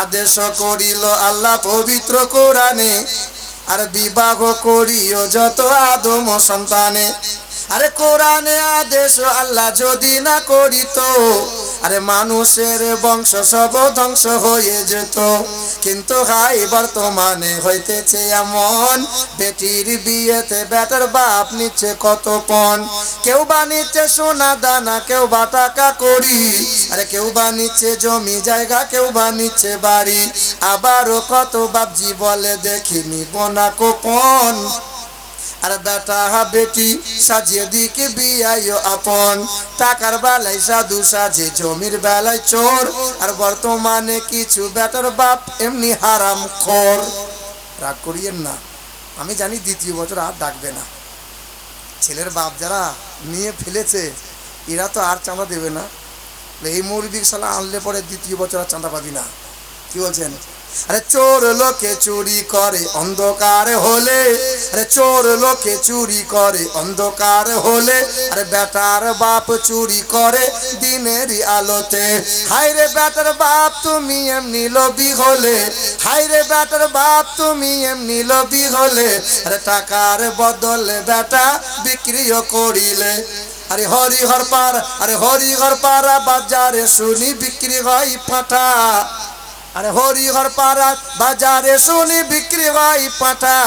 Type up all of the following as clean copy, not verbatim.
আদেশ করিল আল্লাহ পবিত্র কোরআনে, আর বিবাহ করিও যত আদম সন্তানে। আরে কোরআনে আদেশ আল্লাহ যদি না করিত, আরে মানুষের বংশ সব ধ্বংস হয়ে যেত। কিন্তু হাই বর্তমানে হইতেছে এমন, বেটির বিয়েতে বেটার বাপ নিচ্ছে কত পণ। কেউ বা নিচ্ছে সোনা দানা, কেউ বা টাকা করি, আরে কেউ বা নিচ্ছে জমি জায়গা, কেউ বা নিচ্ছে বাড়ি। আবারও কত বাপজি বলে দেখিনি বোনা কোপন। আর বেটা বেটি সাজিয়ে দিকে বিয়াইও আপন, টাকার বেলায় সাধু সাজে জমির বেলায় চোর। আর বর্তমানে কিছু বেটার বাপ এমনি হারাম খোর। রাগ করিয়েন না, আমি জানি দ্বিতীয় বছর আর ডাকবে না। ছেলের বাপ যারা নিয়ে ফেলেছে এরা তো আর চাঁদা দেবে না। এই মৌলবীর শালা আনলে পরে দ্বিতীয় বছর আর চাঁদা পাবি না। কি বলছেন? আরে চোর লোকে চুরি করে অন্ধকার হলে, আরে চোর লোকে চুরি করে অন্ধকার হলে, আরে বেটার বাপ চুরি করে দিনেরই আলোতে। হায়রে বেটার বাপ তুমি এমনি লোভী হলে, হায়রে বেটার বাপ তুমি এমনি লোভী হলে, আরে টাকার বদলে বেটা বিক্রিও করিলে। আরে হরিহর পাড়া, আরে হরিহর পাড়া বাজারে শুনি বিক্রি হয় পাঁঠা। আরে হরিহর পাড়া বাজারে শুনি বিক্রি হয় পাঁঠা।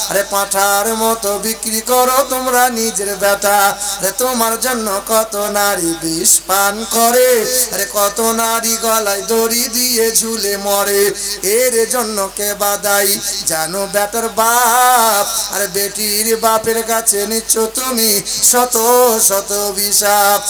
আরে পাঁঠার মতো বিক্রি করো তোমরা নিজের বেটা। আরে তোমার জন্য কত নারী বিষ পান করে, আরে কত নারী গলায় দড়ি দিয়ে ঝুলে মরে। এর জন্য কে বাদাই জানো বেটার বাপ, আরে বেটির বাপের কাছে নিচ্ছ তুমি শত শত বিষাপ।